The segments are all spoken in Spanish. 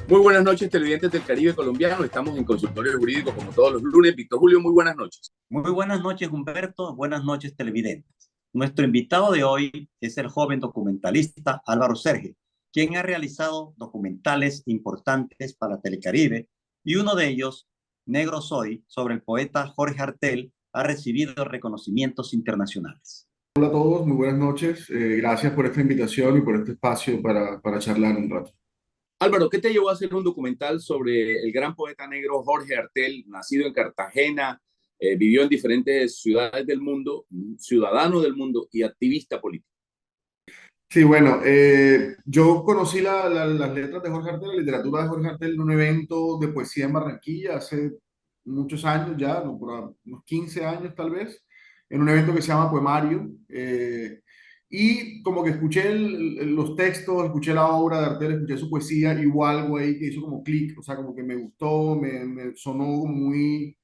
Muy buenas noches, televidentes del Caribe colombiano. Estamos en Consultorio Jurídico como todos los lunes. Víctor Julio, muy buenas noches. Muy buenas noches, Humberto. Buenas noches, televidentes. Nuestro invitado de hoy es el joven documentalista Álvaro Serge, quien ha realizado documentales importantes para Telecaribe y uno de ellos, Negro Soy, sobre el poeta Jorge Artel, ha recibido reconocimientos internacionales. Hola a todos, muy buenas noches. Gracias por esta invitación y por este espacio para charlar un rato. Álvaro, ¿qué te llevó a hacer un documental sobre el gran poeta negro Jorge Artel, nacido en Cartagena, vivió en diferentes ciudades del mundo, ciudadano del mundo y activista político? Sí, bueno, yo conocí las letras de Jorge Artel, la literatura de Jorge Artel en un evento de poesía en Barranquilla hace muchos años ya, no, por unos 15 años tal vez, en un evento que se llama Poemario. Y como que escuché los textos, escuché la obra de Artel, escuché su poesía y hubo algo ahí que hizo como clic, o sea, como que me gustó, me sonó como muy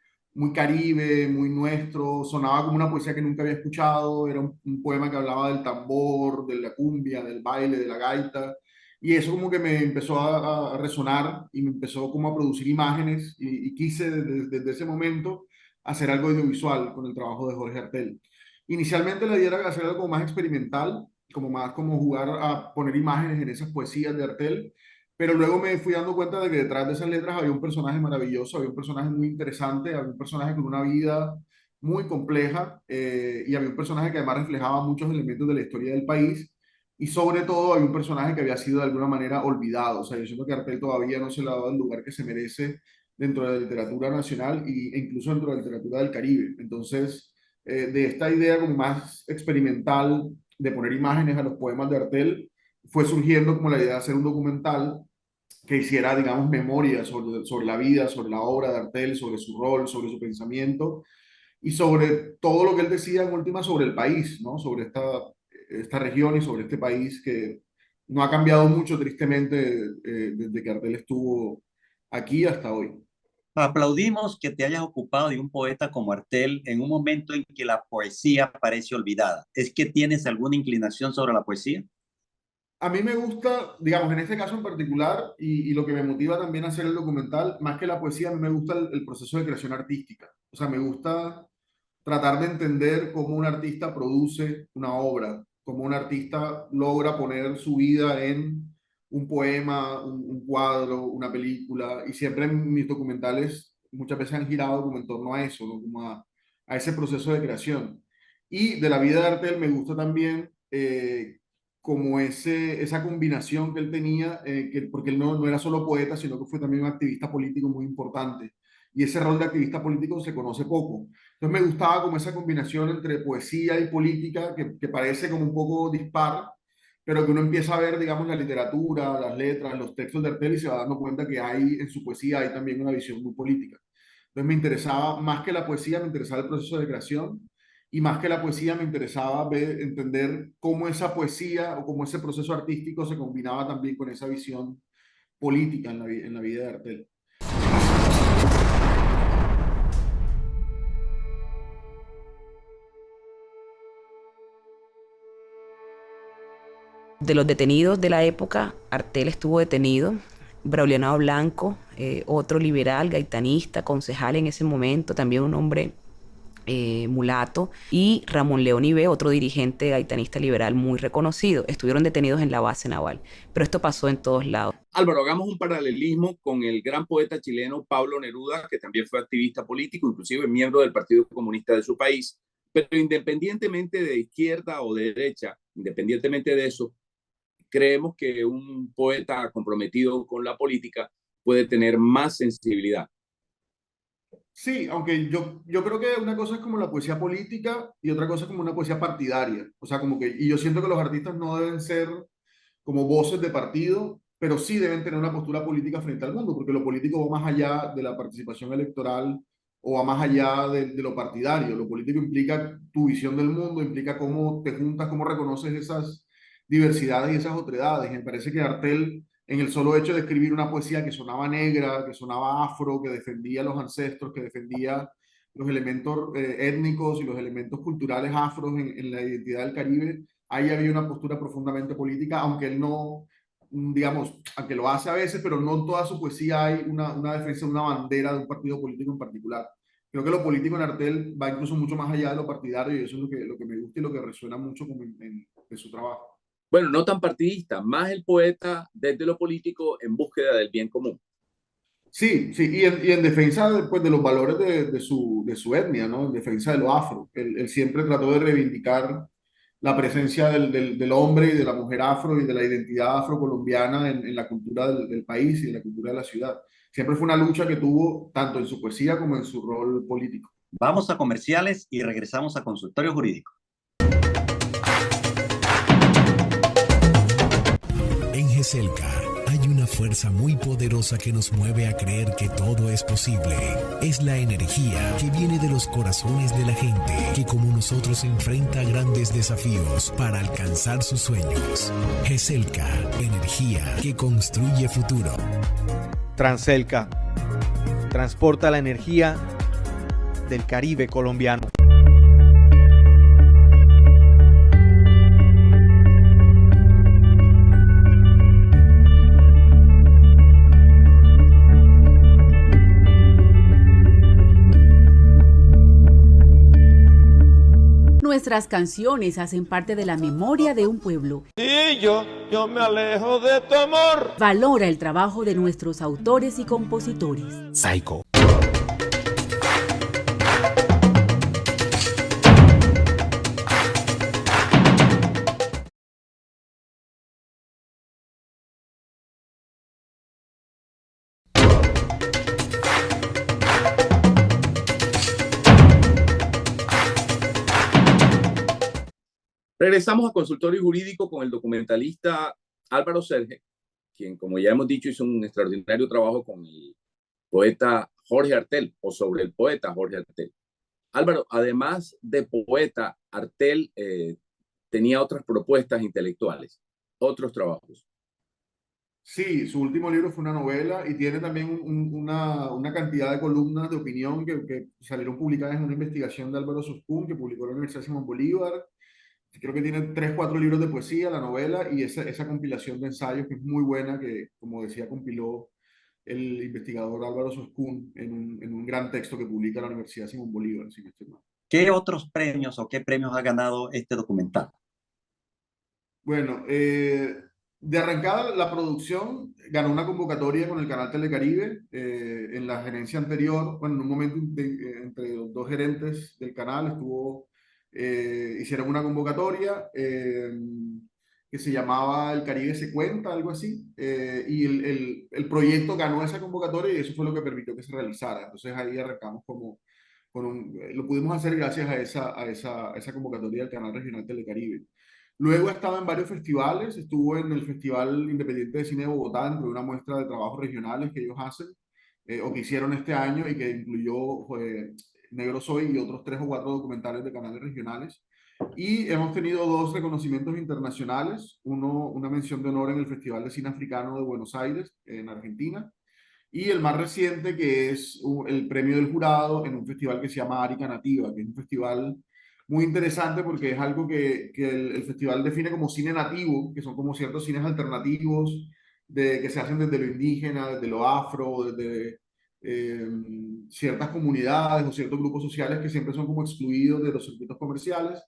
caribe, muy nuestro, sonaba como una poesía que nunca había escuchado, era un poema que hablaba del tambor, de la cumbia, del baile, de la gaita, y eso como que me empezó a resonar y me empezó como a producir imágenes y quise desde ese momento hacer algo audiovisual con el trabajo de Jorge Artel. Inicialmente la idea era hacer algo más experimental, como más como jugar a poner imágenes en esas poesías de Artel, pero luego me fui dando cuenta de que detrás de esas letras había un personaje maravilloso, había un personaje muy interesante, había un personaje con una vida muy compleja y había un personaje que además reflejaba muchos elementos de la historia del país y sobre todo había un personaje que había sido de alguna manera olvidado. O sea, yo siento que Artel todavía no se le ha dado el lugar que se merece dentro de la literatura nacional e incluso dentro de la literatura del Caribe. Entonces, de esta idea como más experimental de poner imágenes a los poemas de Artel, fue surgiendo como la idea de hacer un documental que hiciera, digamos, memoria sobre la vida, sobre la obra de Artel, sobre su rol, sobre su pensamiento y sobre todo lo que él decía en última sobre el país, ¿no? Sobre esta región y sobre este país que no ha cambiado mucho, tristemente, desde que Artel estuvo aquí hasta hoy. Aplaudimos que te hayas ocupado de un poeta como Artel en un momento en que la poesía parece olvidada. ¿Es que tienes alguna inclinación sobre la poesía? A mí me gusta, digamos, en este caso en particular, y lo que me motiva también a hacer el documental, más que la poesía, a mí me gusta el proceso de creación artística. O sea, me gusta tratar de entender cómo un artista produce una obra, cómo un artista logra poner su vida en un poema, un cuadro, una película, y siempre en mis documentales muchas veces han girado como en torno a eso, ¿no? Como a ese proceso de creación. Y de la vida de Artel me gusta también como esa combinación que él tenía, porque él no era solo poeta, sino que fue también un activista político muy importante. Y ese rol de activista político se conoce poco. Entonces me gustaba como esa combinación entre poesía y política, que parece como un poco dispar, pero que uno empieza a ver, digamos, la literatura, las letras, los textos de Artel y se va dando cuenta que hay en su poesía hay también una visión muy política. Entonces me interesaba, más que la poesía, me interesaba el proceso de creación y más que la poesía me interesaba entender cómo esa poesía o cómo ese proceso artístico se combinaba también con esa visión política en la vida de Artel. De los detenidos de la época, Artel estuvo detenido, Braulianao Blanco, otro liberal, gaitanista, concejal en ese momento, también un hombre mulato, y Ramón León Ibé, otro dirigente gaitanista liberal muy reconocido. Estuvieron detenidos en la base naval, pero esto pasó en todos lados. Álvaro, hagamos un paralelismo con el gran poeta chileno Pablo Neruda, que también fue activista político, inclusive miembro del Partido Comunista de su país, pero independientemente de izquierda o de derecha, independientemente de eso, creemos que un poeta comprometido con la política puede tener más sensibilidad. Sí, aunque yo creo que una cosa es como la poesía política y otra cosa es como una poesía partidaria. O sea, como que, y yo siento que los artistas no deben ser como voces de partido, pero sí deben tener una postura política frente al mundo, porque lo político va más allá de la participación electoral o va más allá de lo partidario. Lo político implica tu visión del mundo, implica cómo te juntas, cómo reconoces esas diversidades y esas otredades. Y me parece que Artel, en el solo hecho de escribir una poesía que sonaba negra, que sonaba afro, que defendía a los ancestros, que defendía los elementos étnicos y los elementos culturales afros en la identidad del Caribe, ahí había una postura profundamente política, aunque él digamos, aunque lo hace a veces, pero no en toda su poesía hay una defensa de una bandera de un partido político en particular. Creo que lo político en Artel va incluso mucho más allá de lo partidario y eso es lo que me gusta y lo que resuena mucho como en su trabajo. Bueno, no tan partidista, más el poeta desde lo político en búsqueda del bien común. Sí, sí, y en defensa de, pues, de los valores de su etnia, ¿no? En defensa de lo afro. Él siempre trató de reivindicar la presencia del hombre y de la mujer afro y de la identidad afrocolombiana en la cultura del país y en la cultura de la ciudad. Siempre fue una lucha que tuvo tanto en su poesía como en su rol político. Vamos a comerciales y regresamos a Consultorio Jurídico. En GESELCA hay una fuerza muy poderosa que nos mueve a creer que todo es posible. Es la energía que viene de los corazones de la gente, que como nosotros enfrenta grandes desafíos para alcanzar sus sueños. GESELCA, energía que construye futuro. Transelca transporta la energía del Caribe colombiano. Nuestras canciones hacen parte de la memoria de un pueblo. Y yo me alejo de tu amor. Valora el trabajo de nuestros autores y compositores. Psycho. Regresamos a Consultorio Jurídico con el documentalista Álvaro Serge, quien, como ya hemos dicho, hizo un extraordinario trabajo con el poeta Jorge Artel, o sobre el poeta Jorge Artel. Álvaro, además de poeta, Artel tenía otras propuestas intelectuales, otros trabajos. Sí, su último libro fue una novela y tiene también una cantidad de columnas de opinión que salieron publicadas en una investigación de Álvaro Suscún que publicó la Universidad Simón Bolívar. Creo que tiene 3, 4 libros de poesía, la novela y esa compilación de ensayos que es muy buena, que como decía compiló el investigador Álvaro Suscún en un gran texto que publica la Universidad Simón Bolívar, si no estoy mal. ¿Qué otros premios o qué premios ha ganado este documental? Bueno, de arrancada la producción ganó una convocatoria con el canal Telecaribe en la gerencia anterior, bueno, en un momento entre los dos gerentes del canal hicieron una convocatoria que se llamaba El Caribe se cuenta, algo así, y el proyecto ganó esa convocatoria y eso fue lo que permitió que se realizara. Entonces ahí arrancamos lo pudimos hacer gracias a esa convocatoria del canal regional Telecaribe. Luego estaba en varios festivales, estuvo en el Festival Independiente de Cine de Bogotá, entre una muestra de trabajos regionales que ellos hacen, o que hicieron este año y que incluyó Negro Soy y otros 3 o 4 documentales de canales regionales. Y hemos tenido 2 reconocimientos internacionales, una mención de honor en el Festival de Cine Africano de Buenos Aires, en Argentina, y el más reciente que es el premio del jurado en un festival que se llama Arica Nativa, que es un festival muy interesante porque es algo que el festival define como cine nativo, que son como ciertos cines alternativos que se hacen desde lo indígena, desde lo afro, desde ciertas comunidades o ciertos grupos sociales que siempre son como excluidos de los circuitos comerciales.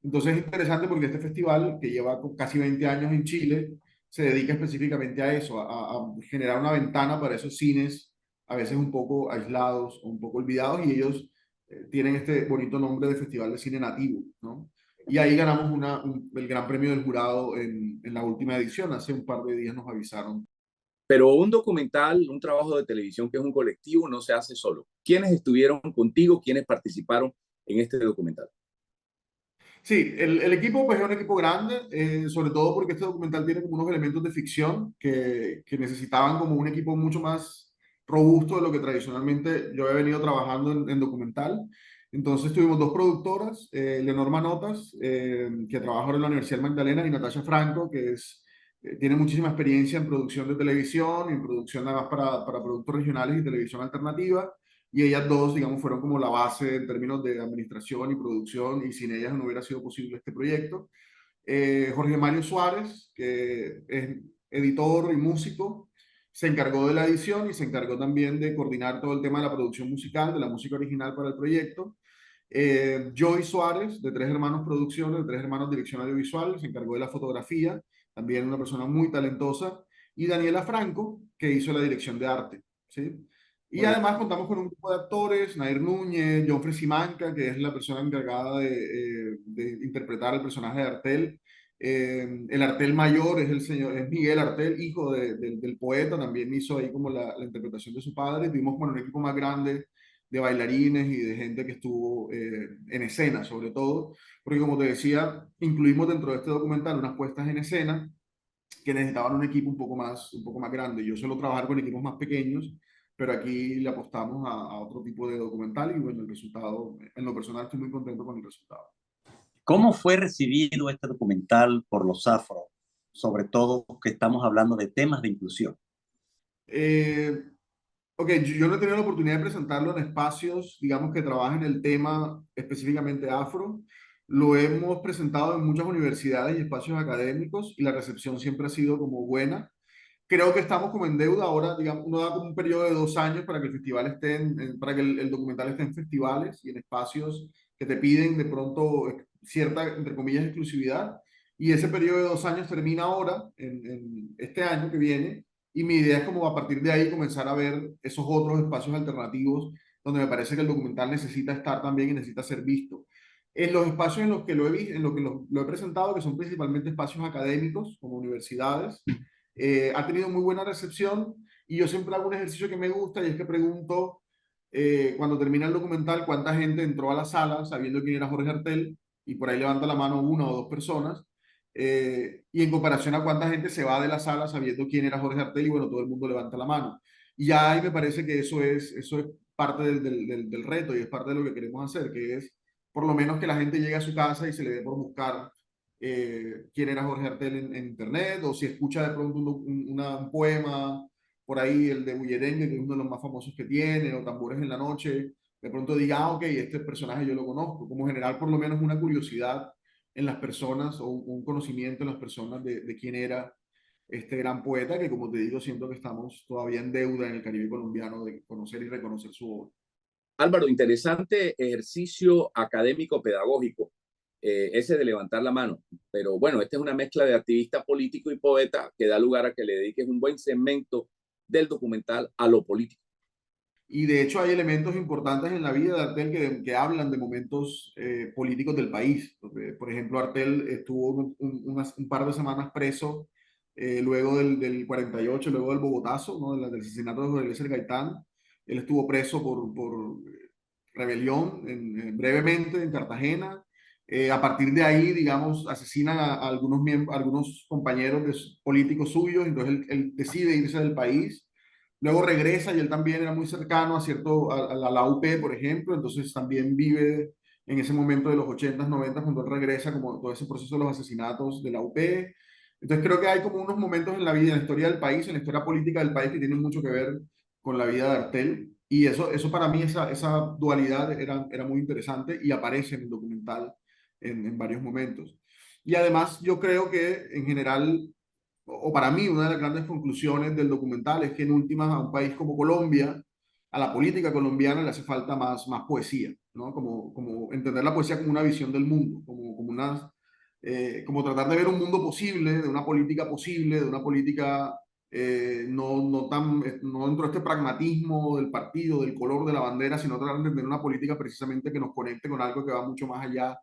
Entonces es interesante porque este festival, que lleva casi 20 años en Chile, se dedica específicamente a eso, a generar una ventana para esos cines, a veces un poco aislados o un poco olvidados, y ellos tienen este bonito nombre de Festival de Cine Nativo, ¿no? Y ahí ganamos el Gran Premio del Jurado en la última edición, hace un par de días nos avisaron. Pero un documental, un trabajo de televisión que es un colectivo, no se hace solo. ¿Quiénes estuvieron contigo? ¿Quiénes participaron en este documental? Sí, el equipo pues es un equipo grande, sobre todo porque este documental tiene como unos elementos de ficción que necesitaban como un equipo mucho más robusto de lo que tradicionalmente yo he venido trabajando en documental. Entonces tuvimos 2 productoras, Lenorma Notas, que trabaja ahora en la Universidad Magdalena, y Natasha Franco, que tiene muchísima experiencia en producción de televisión y en producción además para productos regionales y televisión alternativa. Y ellas 2, digamos, fueron como la base en términos de administración y producción, y sin ellas no hubiera sido posible este proyecto. Jorge Mario Suárez, que es editor y músico, se encargó de la edición y se encargó también de coordinar todo el tema de la producción musical, de la música original para el proyecto. Joy Suárez, de Tres Hermanos Producciones, de Tres Hermanos Dirección Audiovisual, se encargó de la fotografía, también una persona muy talentosa, y Daniela Franco, que hizo la dirección de arte, ¿sí? Y además contamos con un grupo de actores, Nair Núñez, John Fresimanca, que es la persona encargada de interpretar el personaje de Artel. El Artel mayor es Miguel Artel, hijo del poeta, también hizo ahí como la interpretación de su padre. Tuvimos como un equipo más grande de bailarines y de gente que estuvo en escena, sobre todo, porque como te decía, incluimos dentro de este documental unas puestas en escena que necesitaban un equipo un poco más grande. Yo suelo trabajar con equipos más pequeños, pero aquí le apostamos a otro tipo de documental y bueno, el resultado, en lo personal estoy muy contento con el resultado. ¿Cómo fue recibido este documental por los afro? Sobre todo que estamos hablando de temas de inclusión. Ok, yo no he tenido la oportunidad de presentarlo en espacios, digamos, que trabajen el tema específicamente afro. Lo hemos presentado en muchas universidades y espacios académicos y la recepción siempre ha sido como buena. Creo que estamos como en deuda ahora, digamos, uno da como un periodo de 2 años para que el festival esté para que el documental esté en festivales y en espacios que te piden de pronto cierta, entre comillas, exclusividad. Y ese periodo de 2 años termina ahora, en este año que viene, y mi idea es como a partir de ahí comenzar a ver esos otros espacios alternativos donde me parece que el documental necesita estar también y necesita ser visto. En los espacios en los que lo he, en lo que lo he presentado, que son principalmente espacios académicos, como universidades, ha tenido muy buena recepción y yo siempre hago un ejercicio que me gusta y es que pregunto cuando termina el documental cuánta gente entró a la sala sabiendo quién era Jorge Artel y por ahí levanta la mano 1 o 2 personas y en comparación a cuánta gente se va de la sala sabiendo quién era Jorge Artel y bueno, todo el mundo levanta la mano. Y ya ahí me parece que eso es parte del reto y es parte de lo que queremos hacer, que es por lo menos que la gente llegue a su casa y se le dé por buscar quién era Jorge Artel en internet, o si escucha de pronto un poema por ahí, el de Bullerengue, que es uno de los más famosos que tiene, o Tambores en la Noche, de pronto diga, ah, ok, este personaje yo lo conozco, como generar por lo menos una curiosidad en las personas o un conocimiento en las personas de quién era este gran poeta, que como te digo, siento que estamos todavía en deuda en el Caribe colombiano de conocer y reconocer su obra. Álvaro, interesante ejercicio académico pedagógico, ese de levantar la mano. Pero bueno, esta es una mezcla de activista político y poeta que da lugar a que le dediques un buen segmento del documental a lo político. Y de hecho hay elementos importantes en la vida de Artel que hablan de momentos políticos del país. Por ejemplo, Artel estuvo un par de semanas preso luego del 48, luego del Bogotazo, ¿no? Del asesinato de José Eliezer Gaitán. Él estuvo preso por rebelión brevemente en Cartagena. A partir de ahí, digamos, asesinan a algunos compañeros políticos suyos, entonces él decide irse del país. Luego regresa y él también era muy cercano a la UP, por ejemplo, entonces también vive en ese momento de los 80s, 90s, cuando él regresa, como todo ese proceso de los asesinatos de la UP. Entonces creo que hay como unos momentos en la vida, en la historia del país, en la historia política del país que tienen mucho que ver con la vida de Artel. Y eso para mí, esa dualidad era muy interesante y aparece en el documental en varios momentos. Y además yo creo que en general o para mí, una de las grandes conclusiones del documental es que en últimas a un país como Colombia, a la política colombiana le hace falta más poesía, ¿no? Como entender la poesía como una visión del mundo, como tratar de ver un mundo posible, de una política posible, de una política no dentro de este pragmatismo del partido, del color de la bandera, sino tratar de entender una política precisamente que nos conecte con algo que va mucho más allá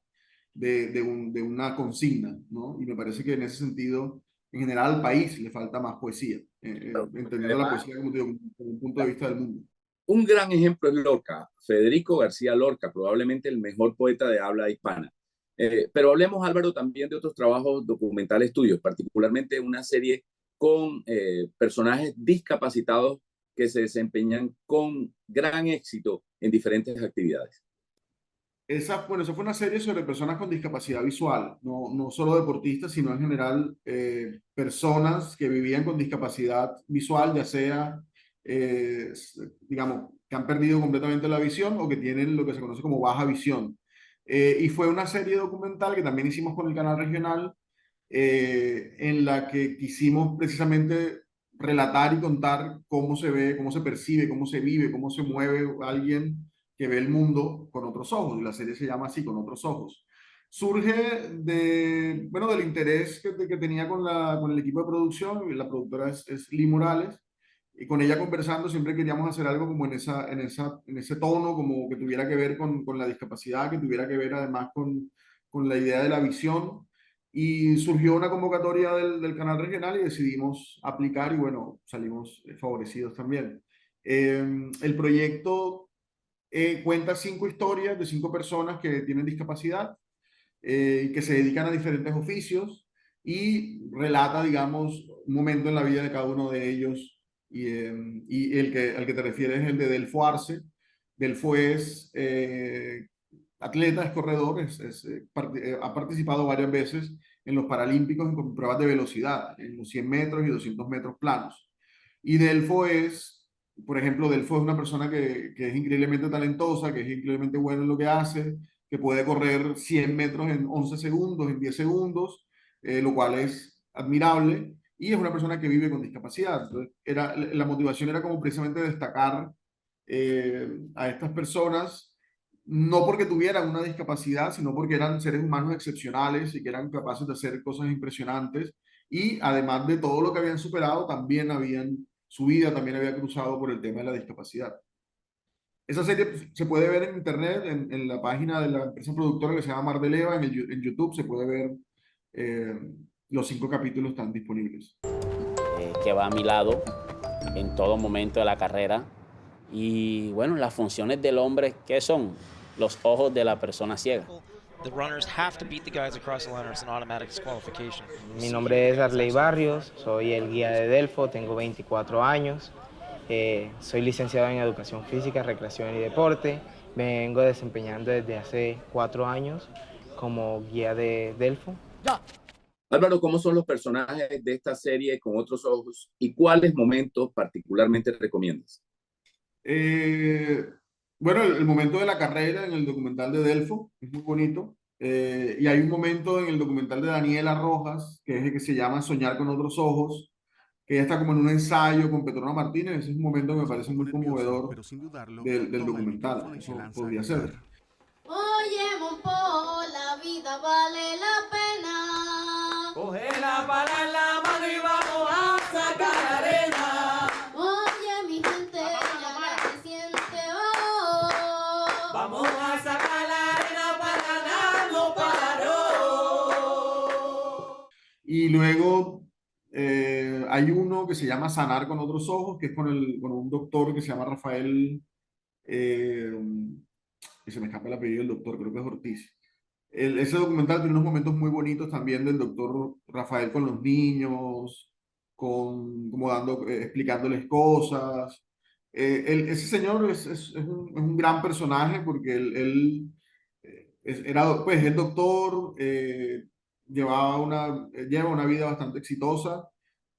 de una consigna, ¿no? Y me parece que en ese sentido en general al país le falta más poesía, entendiendo la poesía como, digo, como un punto de vista del mundo. Un gran ejemplo es Lorca, Federico García Lorca, probablemente el mejor poeta de habla hispana. Pero hablemos, Álvaro, también de otros trabajos documentales tuyos, particularmente una serie con personajes discapacitados que se desempeñan con gran éxito en diferentes actividades. Esa fue una serie sobre personas con discapacidad visual, no solo deportistas, sino en general personas que vivían con discapacidad visual, ya sea, digamos, que han perdido completamente la visión o que tienen lo que se conoce como baja visión. Y fue una serie documental que también hicimos con el canal regional, en la que quisimos precisamente relatar y contar cómo se ve, cómo se percibe, cómo se vive, cómo se mueve alguien que ve el mundo con otros ojos. Y la serie se llama así, Con Otros Ojos. Surge de, bueno, del interés que tenía con el equipo de producción. La productora es Lee Morales. Y con ella conversando siempre queríamos hacer algo como en ese tono, como que tuviera que ver con la discapacidad, que tuviera que ver además con la idea de la visión. Y surgió una convocatoria del canal regional y decidimos aplicar y bueno, salimos favorecidos también. El proyecto cuenta 5 historias de 5 personas que tienen discapacidad y que se dedican a diferentes oficios y relata, digamos, un momento en la vida de cada uno de ellos. Y al que te refieres es el de Delfo Arce. Delfo es atleta, es corredor, ha participado varias veces en los Paralímpicos en pruebas de velocidad, en los 100 metros y 200 metros planos. Y Delfo es, por ejemplo, Delfo es una persona que es increíblemente talentosa, que es increíblemente buena en lo que hace, que puede correr 100 metros en 11 segundos, en 10 segundos, lo cual es admirable. Y es una persona que vive con discapacidad. Entonces, la motivación era como precisamente destacar a estas personas, no porque tuvieran una discapacidad, sino porque eran seres humanos excepcionales y que eran capaces de hacer cosas impresionantes. Y además de todo lo que habían superado, su vida también había cruzado por el tema de la discapacidad. Esa serie se puede ver en internet, en la página de la empresa productora que se llama Mar de Leva, en YouTube se puede ver, los 5 capítulos están disponibles. Que va a mi lado en todo momento de la carrera. Y bueno, las funciones del hombre, ¿qué son? Los ojos de la persona ciega. Mi nombre es Arley Barrios, soy el guía de Delfo, tengo 24 años. Soy licenciado en Educación Física, Recreación y Deporte. Me vengo desempeñando desde hace 4 años como guía de Delfo. Álvaro, ¿cómo son los personajes de esta serie Con Otros Ojos y cuáles momentos particularmente recomiendas? Bueno, el momento de la carrera en el documental de Delfo es muy bonito. Y hay un momento en el documental de Daniela Rojas, que es el que se llama Soñar con Otros Ojos, que ella está como en un ensayo con Petrona Martínez. Ese es un momento que me parece muy conmovedor del documental. Eso podría ser. Oye, Monpo, la vida vale la pena. Cógela para la mano y vamos a sacar arena. Oye, mi gente, ya se siente oh. Vamos a sacar la arena para no paró. Y luego hay uno que se llama Sanar con Otros Ojos, que es con un doctor que se llama Rafael, y se me escapa el apellido del doctor, creo que es Ortiz. Ese documental tiene unos momentos muy bonitos también del doctor Rafael con los niños, explicándoles cosas. Ese señor es un gran personaje porque él es doctor, lleva una vida bastante exitosa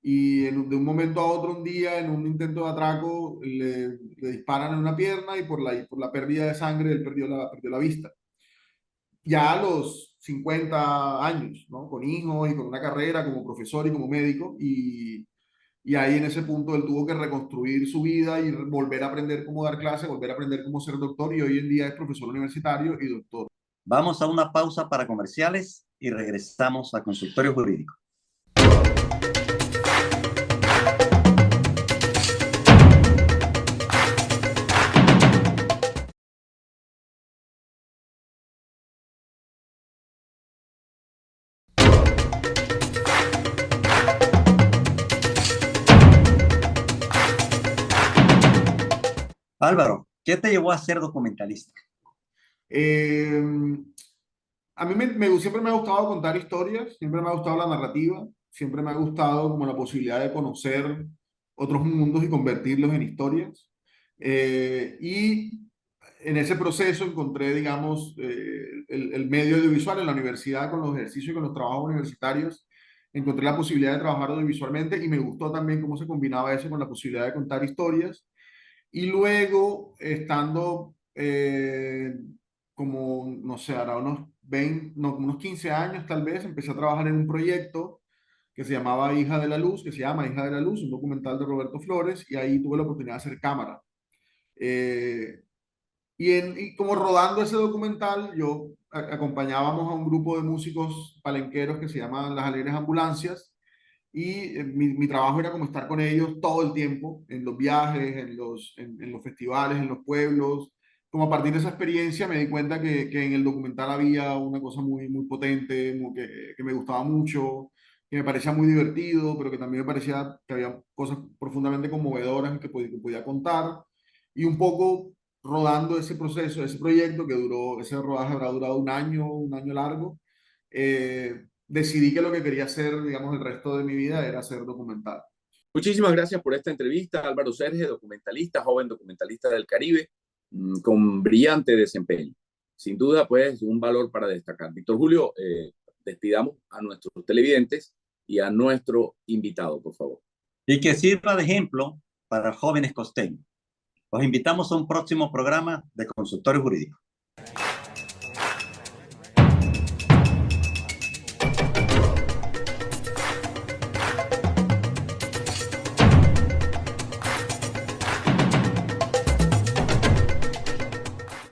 y de un momento a otro, un día, en un intento de atraco, le disparan en una pierna y por la pérdida de sangre él perdió la vista. Ya a los 50 años, ¿no? Con hijos y con una carrera como profesor y como médico, y ahí en ese punto él tuvo que reconstruir su vida y volver a aprender cómo dar clase, volver a aprender cómo ser doctor, y hoy en día es profesor universitario y doctor. Vamos a una pausa para comerciales y regresamos a Consultorio Jurídico. Álvaro, ¿qué te llevó a ser documentalista? A mí siempre me ha gustado contar historias, siempre me ha gustado la narrativa, siempre me ha gustado como la posibilidad de conocer otros mundos y convertirlos en historias. Y en ese proceso encontré, digamos, el medio audiovisual en la universidad con los ejercicios y con los trabajos universitarios. Encontré la posibilidad de trabajar audiovisualmente y me gustó también cómo se combinaba eso con la posibilidad de contar historias. Y luego, estando como, no sé, ahora unos 20, no, como unos 15 años tal vez, empecé a trabajar en un proyecto que se llamaba Hija de la Luz, que se llama Hija de la Luz, un documental de Roberto Flores, y ahí tuve la oportunidad de hacer cámara. Eh, y como rodando ese documental, yo acompañábamos a un grupo de músicos palenqueros que se llaman Las Alegres Ambulancias, y mi trabajo era como estar con ellos todo el tiempo, en los viajes, en los festivales, en los pueblos. Como a partir de esa experiencia me di cuenta que en el documental había una cosa muy, muy potente, que me gustaba mucho, que me parecía muy divertido, pero que también me parecía que había cosas profundamente conmovedoras que podía contar. Y un poco rodando ese proceso, ese proyecto que duró, ese rodaje habrá durado un año largo. Decidí que lo que quería hacer, digamos, el resto de mi vida era hacer documental. Muchísimas gracias por esta entrevista, Álvaro Serge, documentalista, joven documentalista del Caribe, con brillante desempeño. Sin duda, pues, un valor para destacar. Víctor Julio, despidamos a nuestros televidentes y a nuestro invitado, por favor. Y que sirva de ejemplo para jóvenes costeños. Los invitamos a un próximo programa de Consultorio Jurídico.